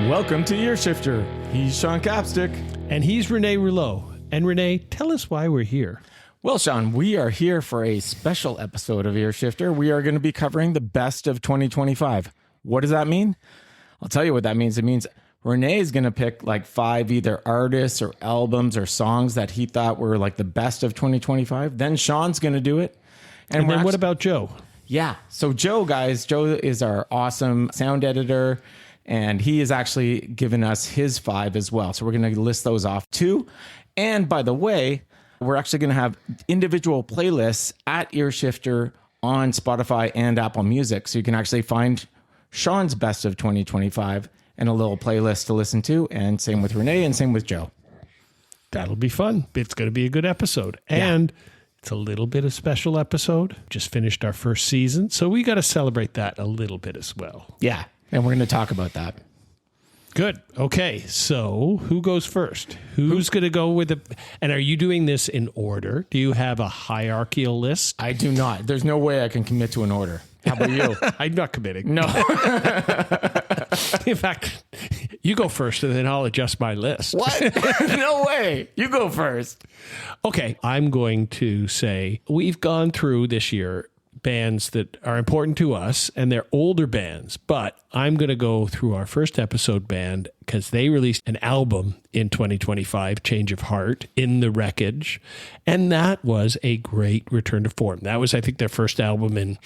Welcome to Ear Shifter. He's Sean Capstick. And he's Rene Rouleau. And Rene, tell us why we're here. Well, Sean, we are here for a special episode of Ear Shifter. We are going to be covering the best of 2025. What does that mean? I'll tell you what that means. It means Rene is going to pick like 5 either artists or albums or songs that he thought were like the best of 2025. Then Sean's going to do it. And then what about Joe? Yeah. So Joe, guys, Joe is our awesome sound editor, and he has actually given us his 5 as well. So we're going to list those off too. And by the way, we're actually going to have individual playlists at Ear Shifter on Spotify and Apple Music. So you can actually find Sean's best of 2025 and a little playlist to listen to. And same with Rene and same with Joe. That'll be fun. It's going to be a good episode. And it's a little bit of special episode. Just finished our first season. So we got to celebrate that a little bit as well. Yeah. And we're going to talk about that. Good. Okay. So who goes first? Who's going to go with the... And are you doing this in order? Do you have a hierarchical list? I do not. There's no way I can commit to an order. How about you? I'm not committing. No. In fact, you go first and then I'll adjust my list. What? No way. You go first. Okay. I'm going to say we've gone through this year bands that are important to us, and they're older bands, but I'm going to go through our first episode band because they released an album in 2025, Change of Heart, In the Wreckage, and that was a great return to form. That was, I think, their first album in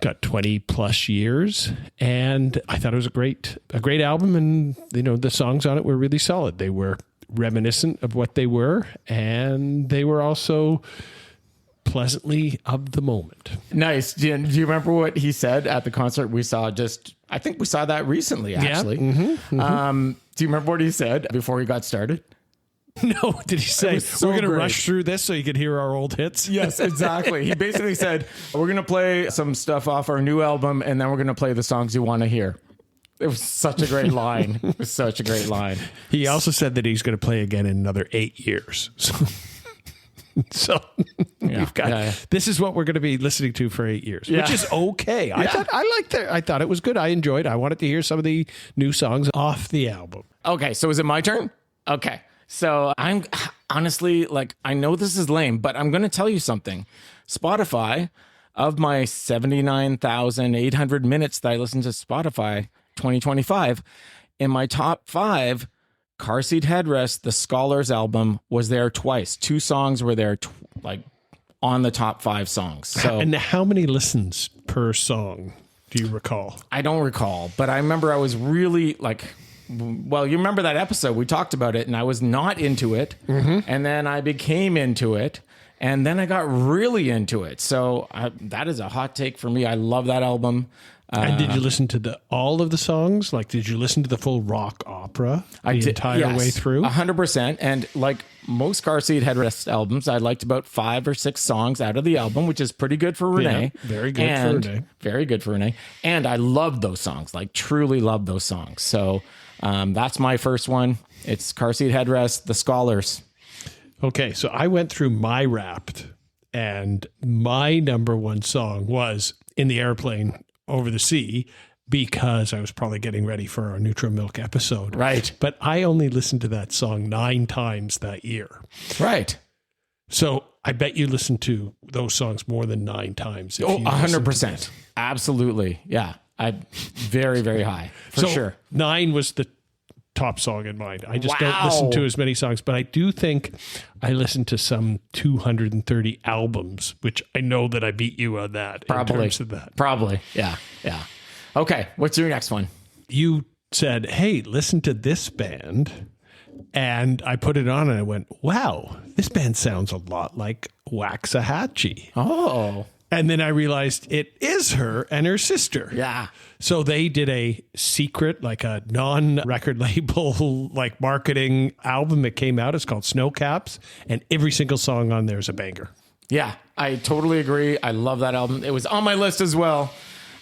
20 plus years, and I thought it was a great album, and the songs on it were really solid. They were reminiscent of what they were, and they were also pleasantly of the moment. Nice. Do you remember what he said at the concert we saw? I think we saw that recently, actually. Yeah. Mm-hmm. Do you remember what he said before he got started? No. Did he say, so we're going to great. rush through this so you can hear our old hits? Yes, exactly. He basically said, we're going to play some stuff off our new album, and then we're going to play the songs you want to hear. It was such a great line. It was such a great line. He also said that he's going to play again in another 8 years. So we've got this is what we're going to be listening to for 8 years, which is okay. I thought it was good. I enjoyed. I wanted to hear some of the new songs off the album. Okay, so is it my turn? Okay. So I'm honestly, I know this is lame, but I'm going to tell you something. Spotify, of my 79,800 minutes that I listened to Spotify 2025, in my top 5, Car Seat Headrest, the Scholars album, was there twice. 2 songs were there on the top 5 songs. So, and how many listens per song do you recall? I don't recall, but I remember I was really you remember that episode? We talked about it and I was not into it. Mm-hmm. And then I became into it. And then I got really into it. So that is a hot take for me. I love that album. And did you listen to all of the songs? Did you listen to the full rock opera entire way through? 100%. And like most Car Seat Headrest albums, I liked about 5 or 6 songs out of the album, which is pretty good for Rene. Yeah, very good for Rene. Very good for Rene. And I love those songs, truly love those songs. So that's my first one. It's Car Seat Headrest, the Scholars. Okay, so I went through my Wrapped, and my number one song was In the Airplane Over the Sea, because I was probably getting ready for our Neutral Milk episode. Right. But I only listened to that song 9 times that year. Right. So I bet you listened to those songs more than 9 times. 100%. Absolutely. Yeah. Very, very high. For sure. 9 was the top song in mind. I just don't listen to as many songs, but I do think I listened to some 230 albums, which I know that I beat you on that. Probably. In terms of that. Probably. Yeah. Yeah. Okay. What's your next one? You said, hey, listen to this band. And I put it on and I went, wow, this band sounds a lot like Waxahachie. Oh. And then I realized it is her and her sister. Yeah. So they did a secret, a non-record label, marketing album that came out. It's called Snowcaps. And every single song on there is a banger. Yeah, I totally agree. I love that album. It was on my list as well.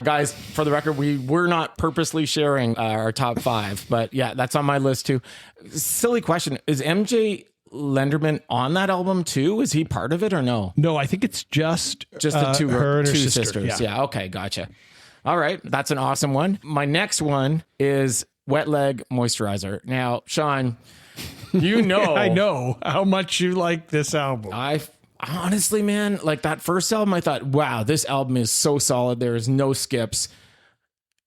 Guys, for the record, we were not purposely sharing our top 5. But yeah, that's on my list too. Silly question. Is MJ Lenderman on that album too? Is he part of it or no? No, I think it's just the two her sisters. Yeah. Okay, gotcha. All right, that's an awesome one. My next one is Wet Leg Moisturizer. Now, Sean, you know. I know how much you like this album. I honestly, man, like that first album, I thought, wow, this album is so solid. There is no skips.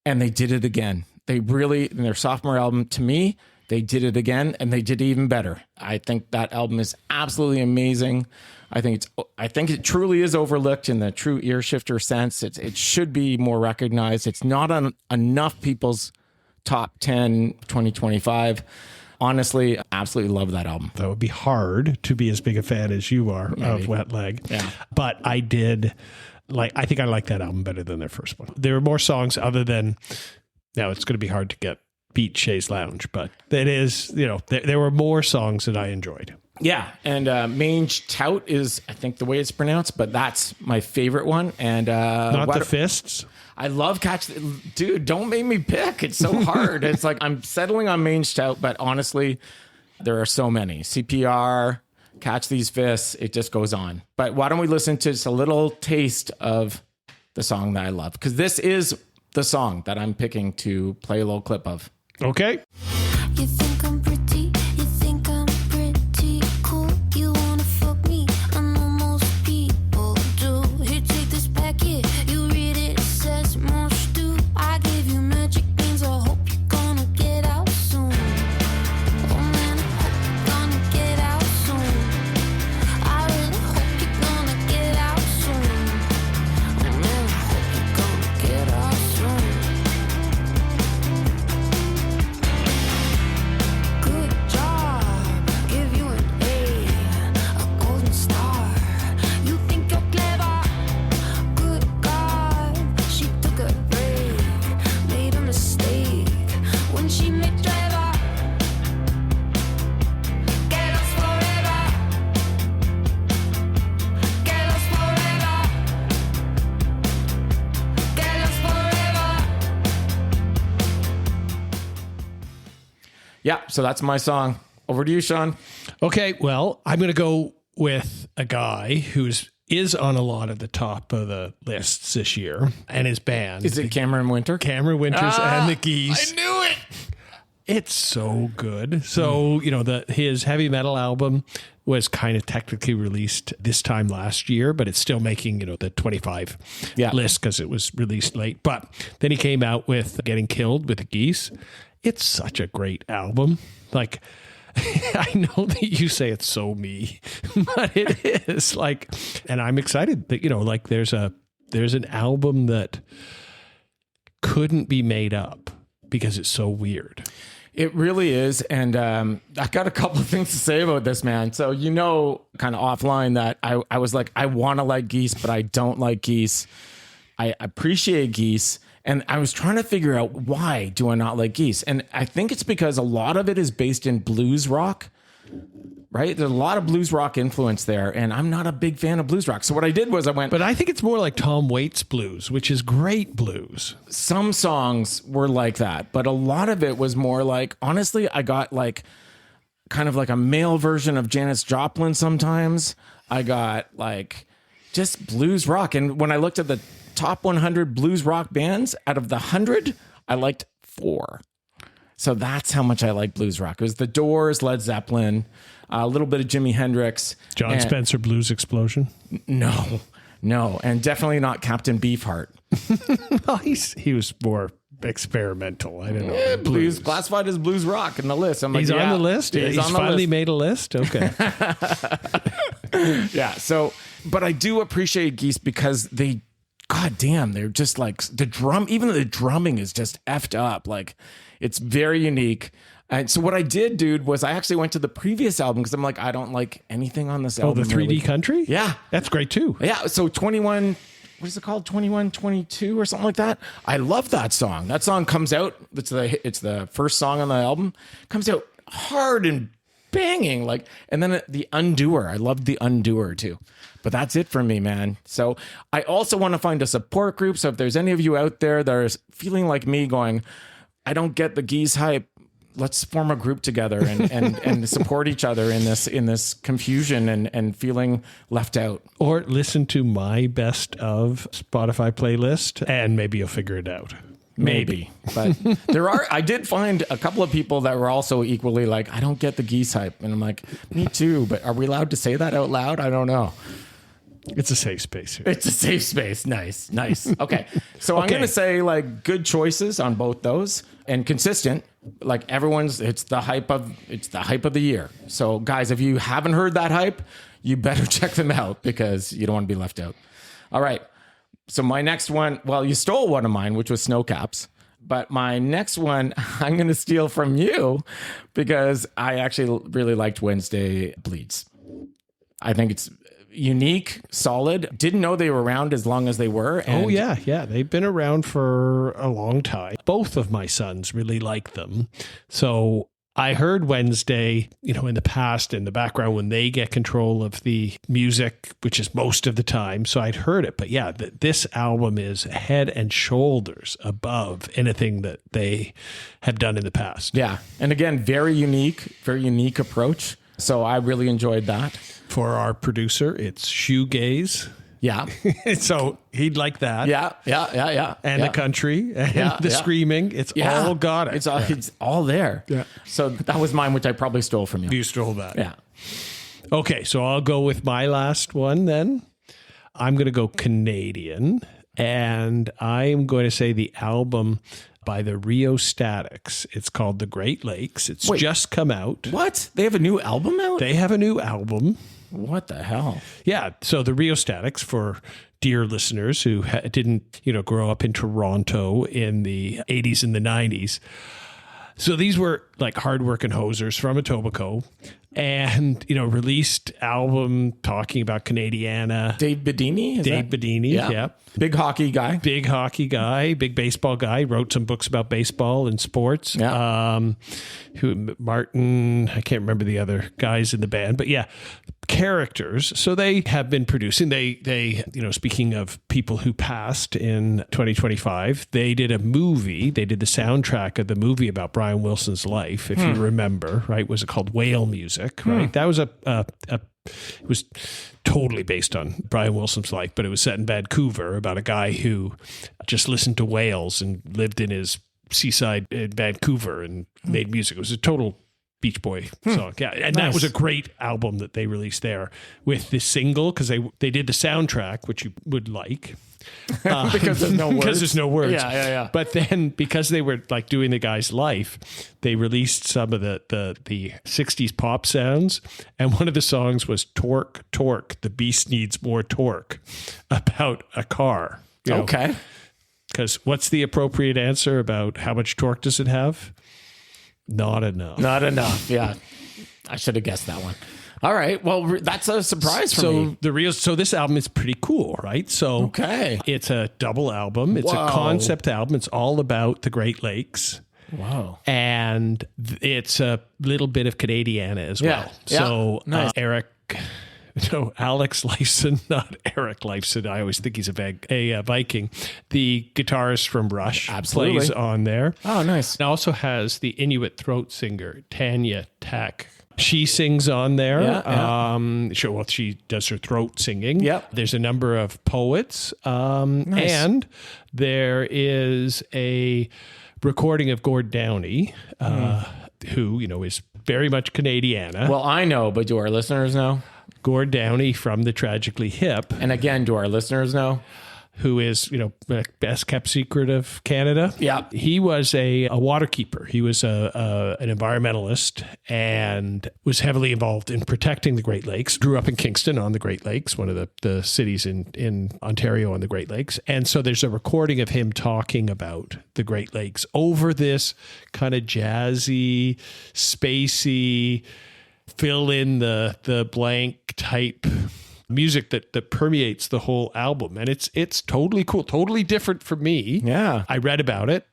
And they did it again. They really, in their sophomore album, to me, they did it again, and they did it even better. I think that album is absolutely amazing. I think it truly is overlooked in the true ear shifter sense. It should be more recognized. It's not on enough people's top 10 2025. Honestly, absolutely love that album. That would be hard to be as big a fan as you are of Wet Leg. Yeah. But I think I like that album better than their first one. There are more songs other than, now it's going to be hard to get Beat Shays Lounge, but it is, there were more songs that I enjoyed. Yeah, and Mange Tout is, I think, the way it's pronounced, but that's my favorite one. And Not the Fists. I love Dude, don't make me pick. It's so hard. It's like I'm settling on Mange Tout, but honestly, there are so many. CPR, Catch These Fists, it just goes on. But why don't we listen to just a little taste of the song that I love? Because this is the song that I'm picking to play a little clip of. Okay. You think I'm pretty, you think I'm pretty cool. You wanna fuck me, I know most people do. Here, take this packet, you read it, it says most do. I gave you magic beans, I hope you're gonna get out soon. Oh man, I hope you're gonna get out soon. I really hope you're gonna get out soon. Oh man, I hope you're gonna get out soon. Good job, give you an A golden star. You think you're clever, good God. She took a break, made a mistake when she made Trevor. Get us forever, get us forever, get us forever. Yeah, so that's my song. Over to you, Sean. Okay, well, I'm going to go with a guy is on a lot of the top of the lists this year, and his band. Is it Cameron Winter? Cameron Winters and the Geese. I knew it. It's so good. So, his heavy metal album was kind of technically released this time last year, but it's still making, the 25 list because it was released late. But then he came out with Getting Killed with the Geese. It's such a great album. Like, I know that you say it's so me, but it is and I'm excited that, there's an album that couldn't be made up because it's so weird. It really is. And I got a couple of things to say about this, man. So, kind of offline that I was like, I want to like Geese, but I don't like Geese. I appreciate Geese. And I was trying to figure out, why do I not like Geese? And I think it's because a lot of it is based in blues rock, right? There's a lot of blues rock influence there. And I'm not a big fan of blues rock. So what I did was But I think it's more like Tom Waits blues, which is great blues. Some songs were like that, but a lot of it was more like, honestly, I got kind of like a male version of Janis Joplin sometimes. I got just blues rock. And when I looked at the top 100 blues rock bands, out of the 100, I liked 4. So that's how much I like blues rock. It was The Doors, Led Zeppelin, a little bit of Jimi Hendrix. John Spencer Blues Explosion? No. And definitely not Captain Beefheart. Well, he was more experimental. I don't know. Blues classified as blues rock in the list. I'm like, he's on the list? He's on the finally list. made a list? Okay. Yeah. So, but I do appreciate Geese because God damn, they're just even the drumming is just effed up. It's very unique. And so what I did, dude, was I actually went to the previous album because I'm like, I don't like anything on this album. Oh, the 3D really. Country? Yeah. That's great too. Yeah. So 21, what is it called? 2122 or something like that. I love that song. That song comes out. It's the first song on the album. Comes out hard and banging. And then the Undoer. I loved the Undoer too. But that's it for me, man. So I also want to find a support group. So if there's any of you out there that are feeling like me going, I don't get the Geese hype, let's form a group together and support each other in this confusion and feeling left out. Or listen to my best of Spotify playlist and maybe you'll figure it out. Maybe. But I did find a couple of people that were also equally like, I don't get the Geese hype. And I'm like, me too. But are we allowed to say that out loud? I don't know. It's a safe space here. It's a safe space. Nice. Okay. So I'm going to say like good choices on both those and consistent. Like it's the hype of the year. So guys, if you haven't heard that hype, you better check them out because you don't want to be left out. All right. So my next one, well, you stole one of mine, which was Snowcaps. But my next one, I'm going to steal from you because I actually really liked Wednesday Bleeds. I think it's unique, solid. Didn't know they were around as long as they were. And yeah. They've been around for a long time. Both of my sons really like them. So I heard Wednesday, in the past, in the background, when they get control of the music, which is most of the time. So I'd heard it. But yeah, this album is head and shoulders above anything that they have done in the past. Yeah. And again, very unique approach. So I really enjoyed that. For our producer, it's shoegaze. Yeah. So he'd like that. Yeah. And the country and the screaming. It's all got it. It's all there. Yeah. So that was mine, which I probably stole from you. You stole that. Yeah. Okay. So I'll go with my last one then. I'm going to go Canadian. And I'm going to say the album by the Rheostatics. It's called The Great Lakes. It's just come out. What? They have a new album out? They have a new album. What the hell? Yeah. So the Rheostatics, for dear listeners who didn't, grow up in Toronto in the 80s and the 90s. So these were like hardworking hosers from Etobicoke and, released album talking about Canadiana. Dave Bedini? Bedini, yeah. Big hockey guy. Big baseball guy. Wrote some books about baseball and sports. Yeah. Martin, I can't remember the other guys in the band, but yeah, characters. So they have been producing. They speaking of people who passed in 2025, they did a movie. They did the soundtrack of the movie about Brian Wilson's life, if you remember, right? Was it called Whale Music, right? That was it was totally based on Brian Wilson's life, but it was set in Vancouver about a guy who just listened to whales and lived in his seaside in Vancouver and made music. It was a total Beach Boy song. Yeah. And that was a great album that they released there with the single, because they did the soundtrack, which you would like. Because there's no words. Because there's no words. Yeah. But then because they were like doing the guy's life, they released some of the 60s pop sounds. And one of the songs was Torque, Torque, the Beast Needs More Torque, about a car. Okay. Because what's the appropriate answer about how much torque does it have? Not enough. Not enough. Yeah. I should have guessed that one. All right. Well, that's a surprise for me. So this album is pretty cool, right? So it's a double album. It's a concept album. It's all about the Great Lakes. Wow. And it's a little bit of Canadiana as well. Yeah. So nice. Alex Lifeson, not Eric Lifeson. I always think he's a Viking. The guitarist from Rush plays on there. Oh, nice. It also has the Inuit throat singer, Tanya Tak. She sings on there. Yeah. She does her throat singing. Yep. There's a number of poets. Nice. And there is a recording of Gord Downie, who, is very much Canadiana. Well, I know, but do our listeners know? Gord Downie from the Tragically Hip. And again, do our listeners know? Who is, best kept secret of Canada. Yeah. He was a waterkeeper. He was an environmentalist and was heavily involved in protecting the Great Lakes. Grew up in Kingston on the Great Lakes, one of the cities in Ontario on the Great Lakes. And so there's a recording of him talking about the Great Lakes over this kind of jazzy, spacey, fill in the blank type music that permeates the whole album. And it's totally cool, totally different from me. Yeah. I read about it,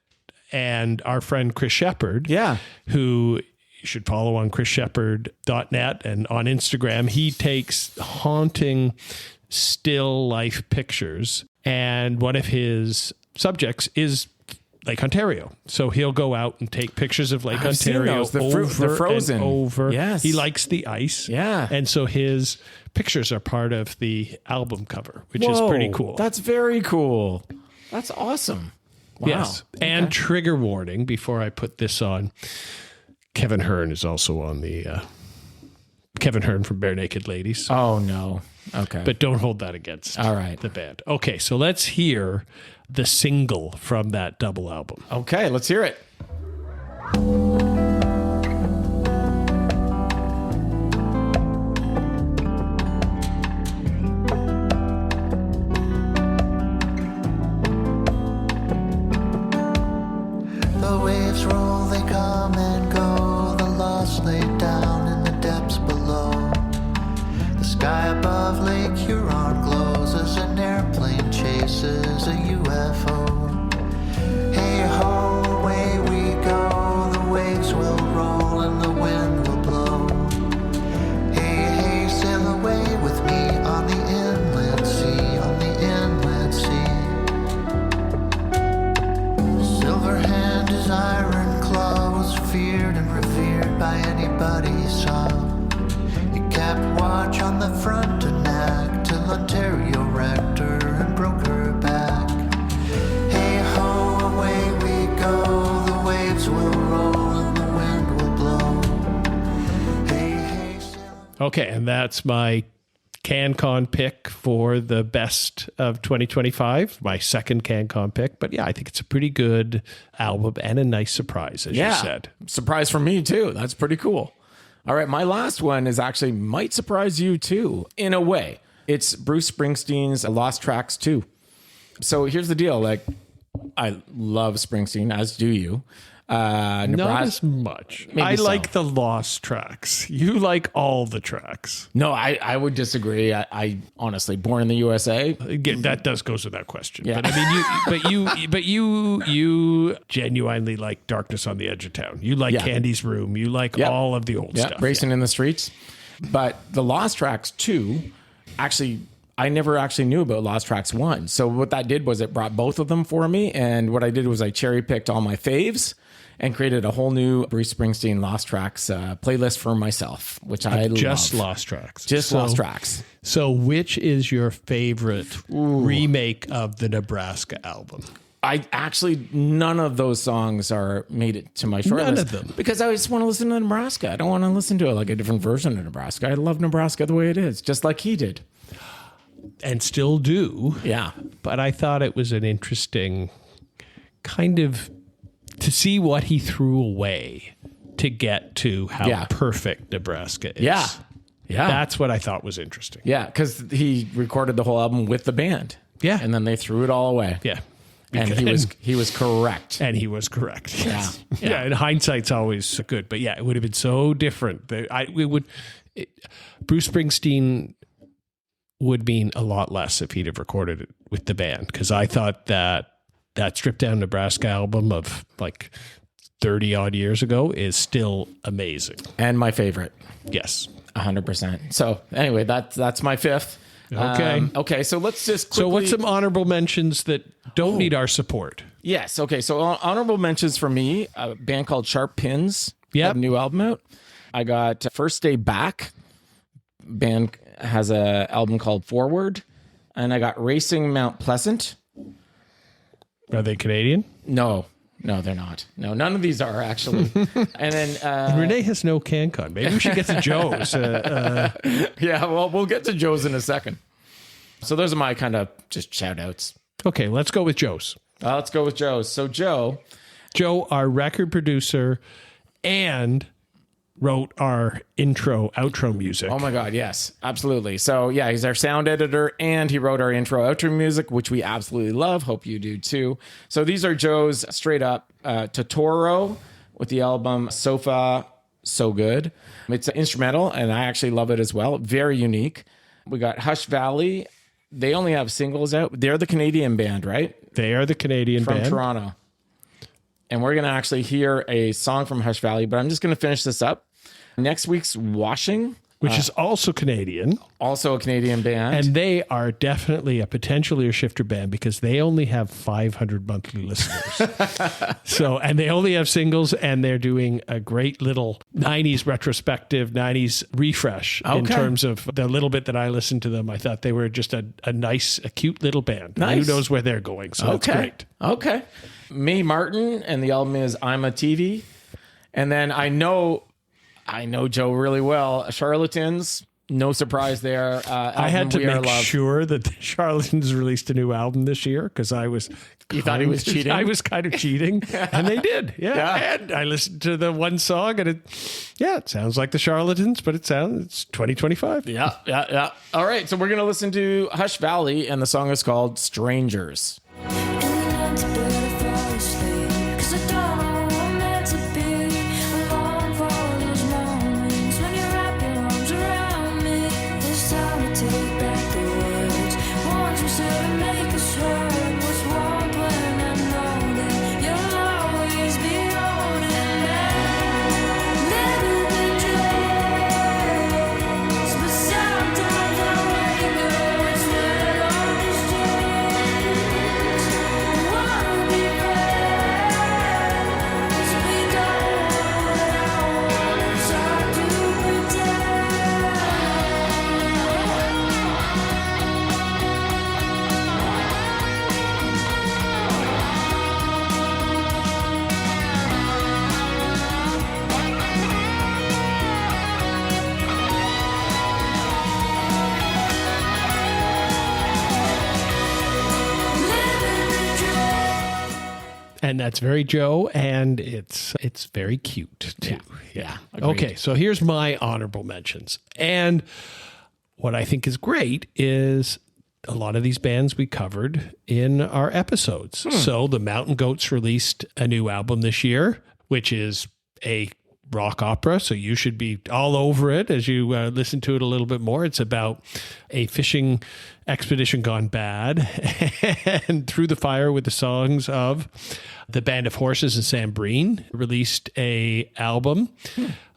and our friend Chris Shepard, who you should follow on chrisshepard.net and on Instagram, he takes haunting still life pictures, and one of his subjects is Lake Ontario. So he'll go out and take pictures of Lake Ontario over frozen. and over. Yes. He likes the ice. Yeah. And so his pictures are part of the album cover, which is pretty cool. That's very cool. That's awesome. Wow. Yes. And trigger warning before I put this on. Kevin Hearn is also on the Kevin Hearn from Bare Naked Ladies. Oh, no. Okay. But don't hold that against All right. the band. Okay, so let's hear the single from that double album. Okay, let's hear it. The waves roll, they come and go. The lost lay down in the depths below. The sky above Lake Huron glows as an airplane chases a UFO. Hey ho, away we go. The waves will roll and the wind will blow. Hey, hey, sail away with me on the inland sea, on the inland sea. Silverhand, his iron claw was feared and revered by anybody he saw. He kept watch on the Frontenac till Ontario wrecked her and broke her back. Hey ho, away we go, the waves will roll and the wind will blow. Hey, hey, sail. Okay, and that's my CanCon pick for the best of 2025, my second CanCon pick. But yeah, I think it's a pretty good album and a nice surprise, as you said. Surprise for me, too. That's pretty cool. All right, my last one is actually might surprise you, too, in a way. It's Bruce Springsteen's Lost Tracks 2. So here's the deal. Like, I love Springsteen, as do you. Not as much. Maybe I so. like the lost tracks. You like all the tracks. No, I would disagree. I honestly, Born in the USA. Again, that does goes without question. Yeah. But I mean, you genuinely like Darkness on the Edge of Town. You like Yeah. Candy's Room. You like Yep. all of the old Yeah, stuff. Racing in the Streets. But the Lost Tracks 2, actually, I never actually knew about Lost Tracks 1. So what that did was it brought both of them for me. And what I did was I cherry picked all my faves and created a whole new Bruce Springsteen Lost Tracks playlist for myself, which I Just love. Lost Tracks. Just So- Lost Tracks. So, which is your favorite remake of the Nebraska album? I actually, none of those songs are made it to my short None list. of them. Because I just want to listen to Nebraska. I don't want to listen to like a different version of Nebraska. I love Nebraska the way it is, just like he did. And still do. Yeah. But I thought it was an interesting kind of to see what he threw away to get to how Yeah. perfect Nebraska is. Yeah. Yeah. That's what I thought was interesting. Yeah, because he recorded the whole album with the band. Yeah. And then they threw it all away. Yeah. And he was correct. And he was correct. Yes. Yeah. Yeah. And hindsight's always good. But yeah, it would have been so different. Bruce Springsteen would mean a lot less if he'd have recorded it with the band. Because I thought that Stripped Down Nebraska album of like 30 odd years ago is still amazing. And my favorite, Yes. 100%. So anyway, that's my fifth. Okay. Okay, so let's just quickly... So what's some honorable mentions that don't need our support? Yes, okay. So honorable mentions for me, a band called Sharp Pins. Yep. Have a new album out. I got First Day Back. Band has a album called Forward. And I got Racing Mount Pleasant. Are they Canadian? No, they're not. No, none of these are actually. And then... Renee has no CanCon. Maybe we should get to Joe's. yeah, well, we'll get to Joe's in a second. So those are my kind of just shout outs. Okay, let's go with Joe's. Let's go with Joe's. So Joe, our record producer, and wrote our intro, outro music. oh my God, yes, absolutely. So yeah, he's our sound editor and he wrote our intro, outro music, which we absolutely love. Hope you do too. So these are Joe's straight up Totoro with the album Sofa So Good. It's instrumental and I actually love it as well. Very unique. We got Hush Valley. They only have singles out. They're the Canadian band, right? They are the Canadian From band. Toronto. And we're going to actually hear a song from Hush Valley, but I'm just going to finish this up. Next week's Washing, which is also Canadian. also a Canadian band. And they are definitely a potential ear shifter band because they only have 500 monthly listeners. And they only have singles and they're doing a great little 90s retrospective, 90s refresh in Okay. terms of the little bit that I listened to them. I thought they were just a nice, a cute little band. Nice. Who knows where they're going. So it's great. Okay. Mae Martin, and the album is I'm a TV. And then I know Joe really well. Charlatans, no surprise there. I had to make sure that the Charlatans released a new album this year because You thought he was cheating? I was kind of cheating, and they did. Yeah. And I listened to the one song, and it sounds like the Charlatans, but it's 2025. Yeah. All right, so we're going to listen to Hush Valley, and the song is called Strangers. And that's very Joe, and it's very cute too. Yeah. Okay, so here's my honorable mentions. And what I think is great is a lot of these bands we covered in our episodes. So the Mountain Goats released a new album this year, which is a rock opera. So you should be all over it as you listen to it a little bit more. It's about a fishing expedition gone bad and Through the Fire with the songs of the Band of Horses and Sam Breen released a album.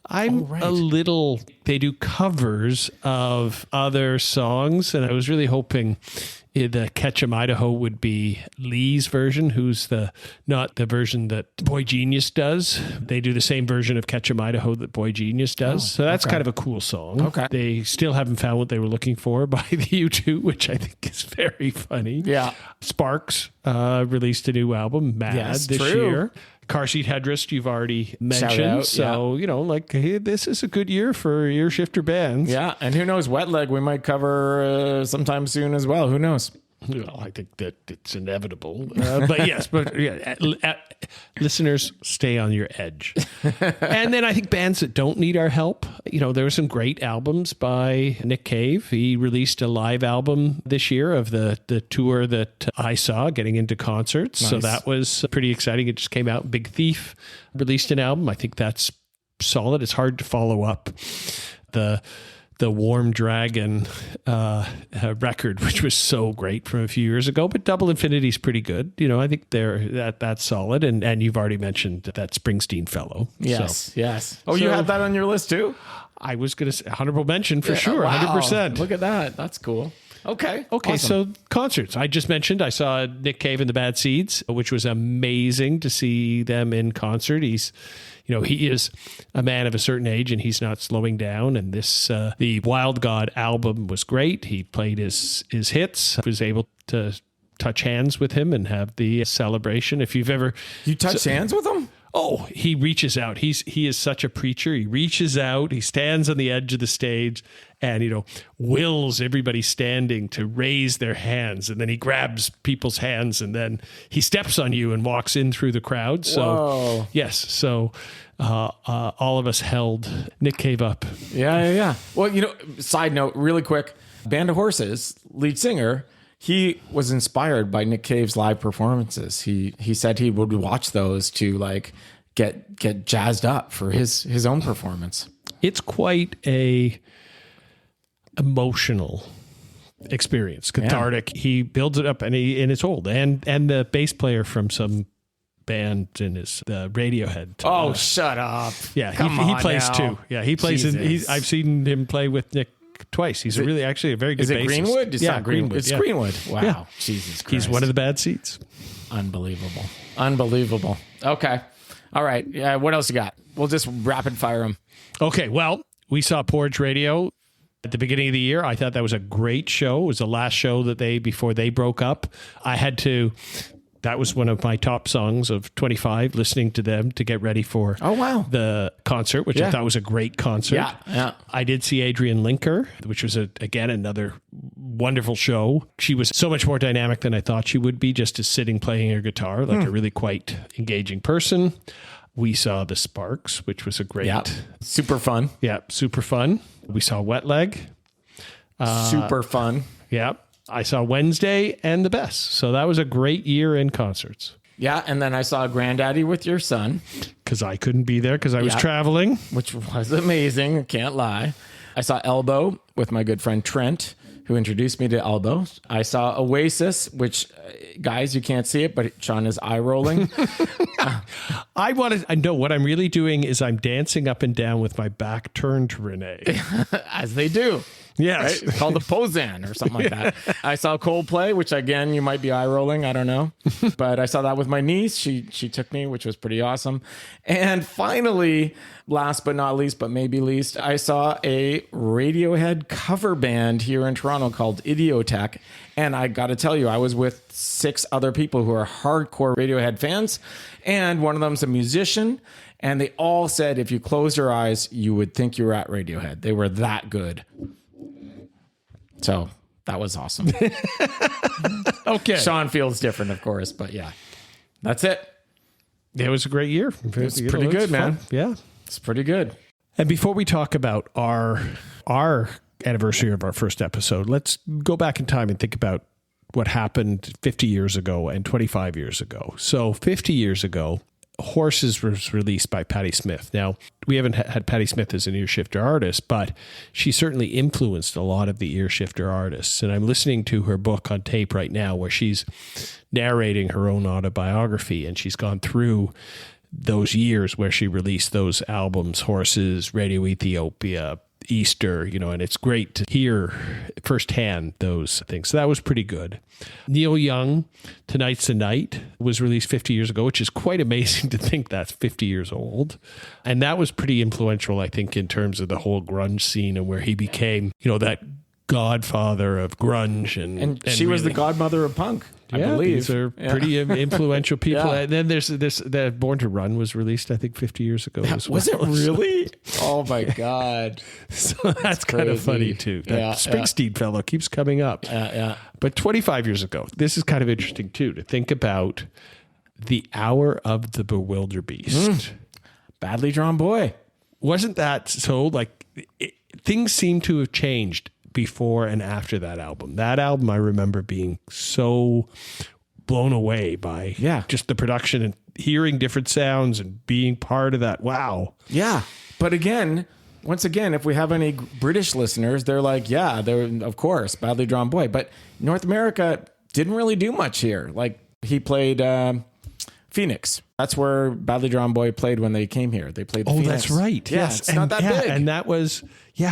I'm a little, they do covers of other songs, and I was really hoping the Ketchum, Idaho would be Lee's version, who's not the version that Boy Genius does. They do the same version of Ketchum, Idaho that Boy Genius does. So that's kind of a cool song. Okay. They still haven't found what they were looking for by the U2, which I think is very funny. Yeah. Sparks released a new album, Mad, this year. Car Seat Headrest, you've already mentioned. Hey, this is a good year for ear shifter bands. Yeah, and who knows, Wet Leg we might cover sometime soon as well. Who knows? Well, I think that it's inevitable. Listeners, stay on your edge. And then I think bands that don't need our help, there were some great albums by Nick Cave. He released a live album this year of the tour that I saw getting into concerts. Nice. So that was pretty exciting. It just came out. Big Thief released an album. I think that's solid. It's hard to follow up the Warm Dragon record, which was so great from a few years ago, but Double Infinity is pretty good. I think that's solid. And you've already mentioned that Springsteen fellow. Yes. Oh, you had that on your list too? I was going to say honorable mention for sure. Wow. 100%. Look at that. That's cool. Okay. Awesome. So concerts. I just mentioned I saw Nick Cave and the Bad Seeds, which was amazing to see them in concert. He is a man of a certain age and he's not slowing down. And the Wild God album was great. He played his hits, was able to touch hands with him and have the celebration. If you've ever... You touched hands with him? Oh, he reaches out. He is such a preacher. He reaches out. He stands on the edge of the stage and, wills everybody standing to raise their hands. And then he grabs people's hands and then he steps on you and walks in through the crowd. So, whoa. Yes. So all of us held Nick Cave up. Yeah. Well, side note, really quick, Band of Horses, lead singer, he was inspired by Nick Cave's live performances. He said he would watch those to get jazzed up for his own performance. It's quite a emotional experience, cathartic. Yeah. He builds it up and it's old. And the bass player from some band in the Radiohead. Oh, shut up. Yeah, he plays now. too. Yeah, he plays I've seen him play with Nick twice. He's actually a very good bassist. Is it Greenwood? It's not Greenwood. It's Greenwood. Wow. Yeah. Jesus Christ. He's one of the Bad Seeds. Unbelievable. Okay. All right. Yeah. What else you got? We'll just rapid fire them. Okay. Well, we saw Porridge Radio at the beginning of the year. I thought that was a great show. It was the last show that before they broke up. I had to That was one of my top songs of 25, listening to them to get ready for Oh, wow. the concert, which I thought was a great concert. Yeah. I did see Adrienne Linker, which was, again, another wonderful show. She was so much more dynamic than I thought she would be, just as sitting playing her guitar, like a really quite engaging person. We saw the Sparks, which was a great, Super fun. super fun. We saw Wet Leg. Super fun. Yeah. I saw Wednesday and the Best. So that was a great year in concerts. Yeah. And then I saw Granddaddy with your son, Because I couldn't be there because I was traveling. which was amazing. I can't lie. I saw Elbow with my good friend Trent, who introduced me to Elbow. I saw Oasis, which, guys, you can't see it, but Sean is eye rolling. I know what I'm really doing is I'm dancing up and down with my back turned to Renee. As they do. Yes. Right? It's called the Pozan or something like that. I saw Coldplay, which again, you might be eye rolling. I don't know. But I saw that with my niece. She took me, which was pretty awesome. And finally, last but not least, but maybe least, I saw a Radiohead cover band here in Toronto called Idiotech. And I got to tell you, I was with 6 other people who are hardcore Radiohead fans. And one of them's a musician. And they all said if you closed your eyes, you would think you were at Radiohead. They were that good. So that was awesome. Okay. Sean feels different, of course, but yeah, that's it. It was a great year. It was pretty good, man. Yeah. It's pretty good. And before we talk about our anniversary of our first episode, let's go back in time and think about what happened 50 years ago and 25 years ago. So 50 years ago, Horses was released by Patti Smith. Now, we haven't had Patti Smith as an Earshifter artist, but she certainly influenced a lot of the Earshifter artists. And I'm listening to her book on tape right now where she's narrating her own autobiography, and she's gone through those years where she released those albums, Horses, Radio Ethiopia, Easter, and it's great to hear firsthand those things. So that was pretty good. Neil Young, Tonight's the Night, was released 50 years ago, which is quite amazing to think that's 50 years old. And that was pretty influential, I think, in terms of the whole grunge scene and where he became, that godfather of grunge. And she was the really- godmother of punk, I believe. These are pretty influential people. Yeah. And then there's the Born to Run was released, I think, 50 years ago as well. Was it really? Oh my God. So that's kind of crazy. funny too. That Yeah, Springsteen fellow keeps coming up. Yeah. But 25 years ago, this is kind of interesting too, to think about the Hour of the Bewilderbeast. Badly Drawn Boy. Wasn't that so things seem to have changed before and after that album. That album, I remember being so blown away by just the production and hearing different sounds and being part of that. Wow. Yeah. But once again, if we have any British listeners, they're like, yeah, they're, of course, Badly Drawn Boy. But North America didn't really do much here. Like he played Phoenix. That's where Badly Drawn Boy played when they came here. They played the Phoenix. That's right. Yeah, Yes. it's not that big. And that was,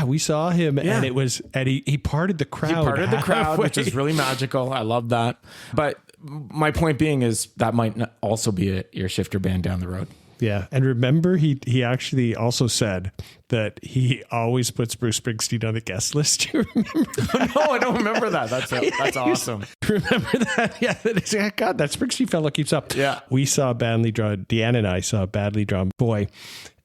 we saw him and he parted the crowd. He parted the crowd, halfway. which is really magical. I love that. But my point being is that might also be a Earshifter band down the road. Yeah. And remember, he actually also said that he always puts Bruce Springsteen on the guest list. Do you remember that? No, I don't remember that. That's awesome. Remember that? Yeah. God, that Springsteen fellow keeps up. Yeah. We saw Deanna and I saw Badly Drawn Boy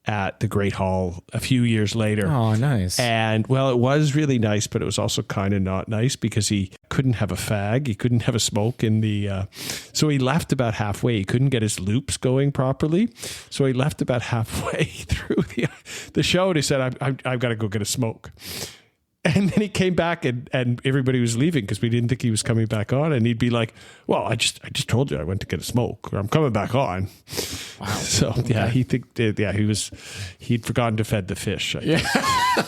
at the Great Hall a few years later. Oh, nice. And well, it was really nice, but it was also kind of not nice because he couldn't have a fag. He couldn't have a smoke in the, so he left about halfway. He couldn't get his loops going properly. So he left about halfway through the show and he said, I've got to go get a smoke. And then he came back and everybody was leaving because we didn't think he was coming back on. And he'd be like, well, I just told you I went to get a smoke or I'm coming back on. Wow. So he'd forgotten to fed the fish.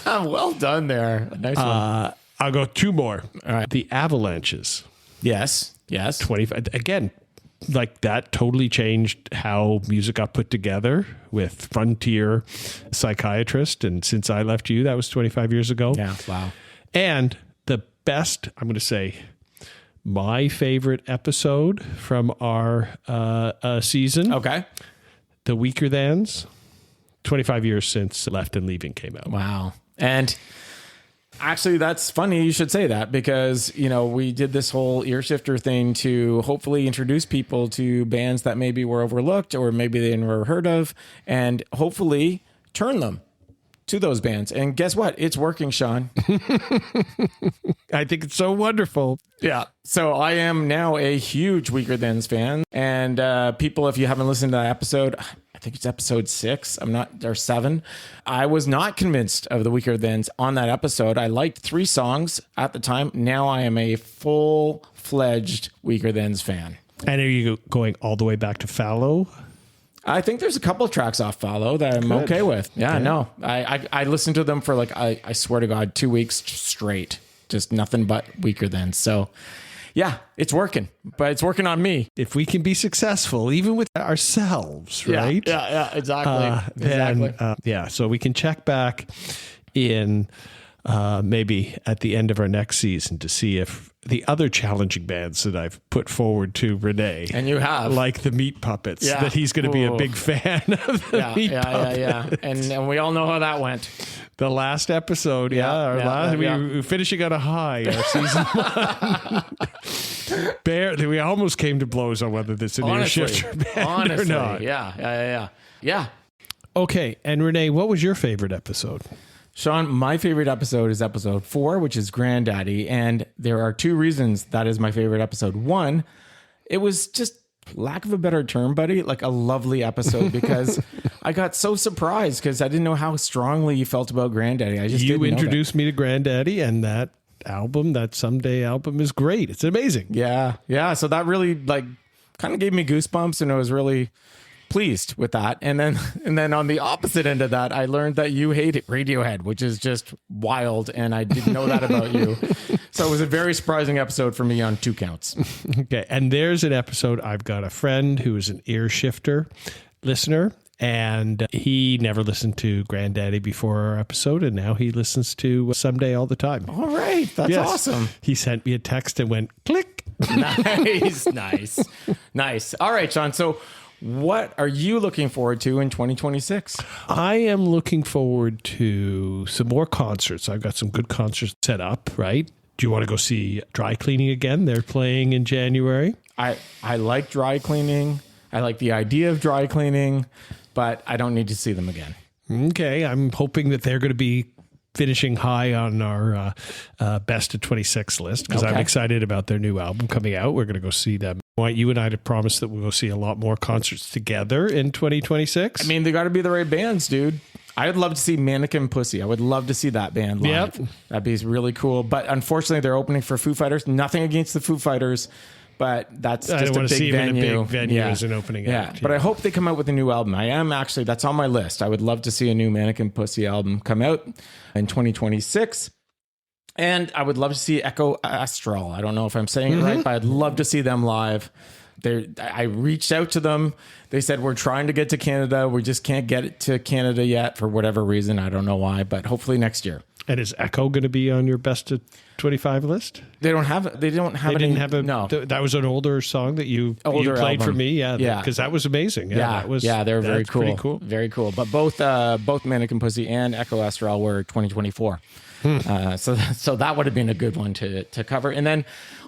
Well done there. Nice one. I'll go 2 more. All right. The Avalanches. Yes. 25. Again, like that totally changed how music got put together with Frontier Psychiatrist. And Since I Left You, that was 25 years ago. Yeah. Wow. And the best, I'm going to say, my favorite episode from our season. Okay. The Weaker Thans. 25 years since Left and Leaving came out. Wow. And Actually, that's funny you should say that because, we did this whole ear shifter thing to hopefully introduce people to bands that maybe were overlooked or maybe they never heard of and hopefully turn them to those bands. And guess what? It's working, Sean. I think it's so wonderful. Yeah. So I am now a huge Weaker Thans fan. And people, if you haven't listened to that episode, I think it's episode 6. Or 7. I was not convinced of the Weaker Thans on that episode. I liked 3 songs at the time. Now I am a full-fledged Weaker Thans fan. And are you going all the way back to Fallow? I think there's a couple of tracks off Follow that I'm okay with. Yeah, no. I listened to them for I swear to God, 2 weeks straight. Just nothing but Weaker Thans. So yeah, it's working, but it's working on me. If we can be successful, even with ourselves, right? Yeah, exactly. Exactly. So we can check back in maybe at the end of our next season to see if the other challenging bands that I've put forward to Renee, and you have, like the Meat Puppets, that he's going to be a big fan of the Meat Puppets. Yeah. And we all know how that went. The last episode, we finishing on a high. Our season 1, barely. We almost came to blows on whether this is an ear shifter band or not. Yeah. Okay, and Renee, what was your favorite episode? Sean, my favorite episode is episode 4, which is Granddaddy. And there are 2 reasons that is my favorite episode. 1, it was just, lack of a better term, buddy, like a lovely episode because I got so surprised because I didn't know how strongly you felt about Granddaddy. You introduced me to Granddaddy, and that album, that Someday album, is great. It's amazing. Yeah. So that really kind of gave me goosebumps, and I was really pleased with that. And then on the opposite end of that, I learned that you hate Radiohead, which is just wild, and I didn't know that about you. So it was a very surprising episode for me on 2 counts. Okay, and there's an episode. I've got a friend who is an ear shifter listener, and he never listened to Granddaddy before our episode, and now he listens to Someday all the time. All right, that's awesome. He sent me a text and went, click. Nice. All right, Sean, so what are you looking forward to in 2026? I am looking forward to some more concerts. I've got some good concerts set up, right? Do you want to go see Dry Cleaning again? They're playing in January. I like Dry Cleaning. I like the idea of Dry Cleaning, but I don't need to see them again. Okay. I'm hoping that they're going to be finishing high on our best of 26 list because I'm excited about their new album coming out. We're going to go see them. I want you and I to promise that we'll go see a lot more concerts together in 2026. I mean, they got to be the right bands, dude. I would love to see Mannequin Pussy. I would love to see that band live. Yep. That'd be really cool. But unfortunately, they're opening for Foo Fighters. Nothing against the Foo Fighters, but that's I just don't a want to big see them venue. in a big venue as an opening act. But I hope they come out with a new album. That's on my list. I would love to see a new Mannequin Pussy album come out in 2026. And I would love to see Echo Astral. I don't know if I'm saying it right, but I'd love to see them live. I reached out to them. They said, we're trying to get to Canada. We just can't get it to Canada yet for whatever reason. I don't know why, but hopefully next year. And is Echo going to be on your best of 25 list? They don't have it. No. That was an older song that you played album. For me. Yeah. Because that was amazing. They're very cool. Pretty cool. Very cool. But both Mannequin Pussy and Echo Astral were 2024. So that would have been a good one to cover. And then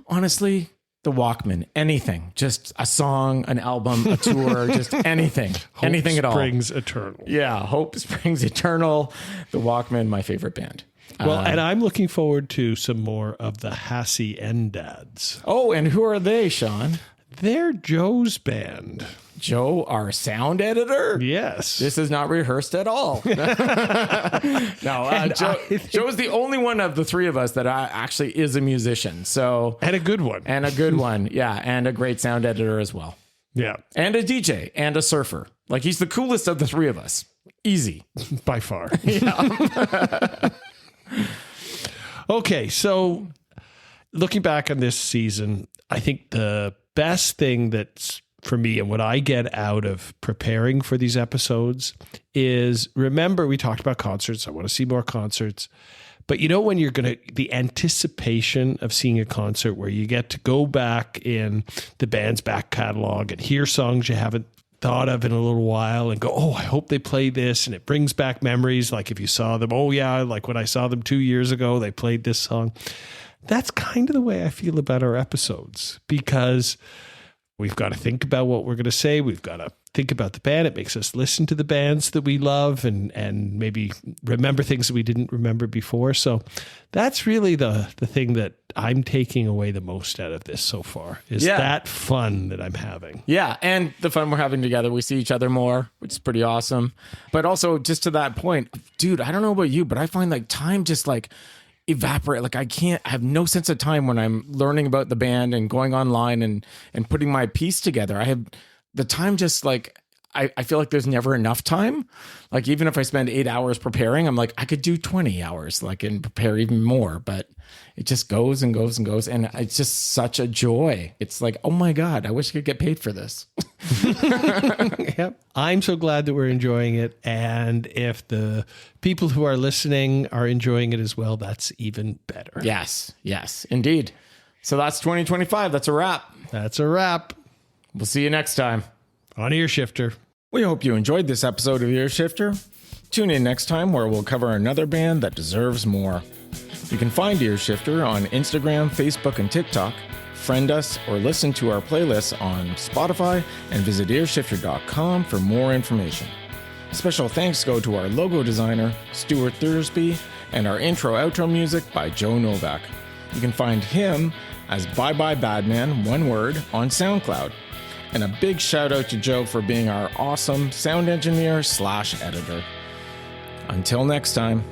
honestly, the Walkman, anything, just a song, an album, a tour, just anything, anything at all. Hope Springs Eternal. Yeah, Hope Springs Eternal. The Walkman, my favorite band. Well, and I'm looking forward to some more of the Haciendads. Oh, and who are they, Sean? They're Joe's band. Joe, our sound editor? Yes. This is not rehearsed at all. No, Joe's the only one of the 3 of us that actually is a musician. So And a good one. Yeah. And a great sound editor as well. Yeah. And a DJ and a surfer. Like he's the coolest of the 3 of us. Easy. By far. Yeah. Okay. So looking back on this season, I think the best thing that's for me and what I get out of preparing for these episodes is, remember, we talked about concerts. I want to see more concerts. But when you're the anticipation of seeing a concert where you get to go back in the band's back catalog and hear songs you haven't thought of in a little while and go, oh, I hope they play this. And it brings back memories. Like if you saw them, oh yeah, like when I saw them 2 years ago, they played this song. That's kind of the way I feel about our episodes, because we've got to think about what we're going to say. We've got to think about the band. It makes us listen to the bands that we love and maybe remember things that we didn't remember before. So that's really the thing that I'm taking away the most out of this so far is that fun that I'm having. Yeah, and the fun we're having together. We see each other more, which is pretty awesome. But also, just to that point, dude, I don't know about you, but I find like time just like evaporate. Like I have no sense of time when I'm learning about the band and going online and putting my piece together. I have the time just like, I feel like there's never enough time. Like even if I spend 8 hours preparing, I'm like, I could do 20 hours, like, and prepare even more, but it just goes and goes and goes. And it's just such a joy. It's like, oh my God, I wish I could get paid for this. Yep. I'm so glad that we're enjoying it. And if the people who are listening are enjoying it as well, that's even better. Yes, indeed. So that's 2025. That's a wrap. That's a wrap. We'll see you next time on Ear Shifter. We hope you enjoyed this episode of Ear Shifter. Tune in next time where we'll cover another band that deserves more. You can find Ear Shifter on Instagram, Facebook, and TikTok. Friend us or listen to our playlists on Spotify and visit earshifter.com for more information. Special thanks go to our logo designer, Stuart Thursby, and our intro-outro music by Joe Novak. You can find him as Bye Bye Badman, one word, on SoundCloud. And a big shout out to Joe for being our awesome sound engineer / editor. Until next time.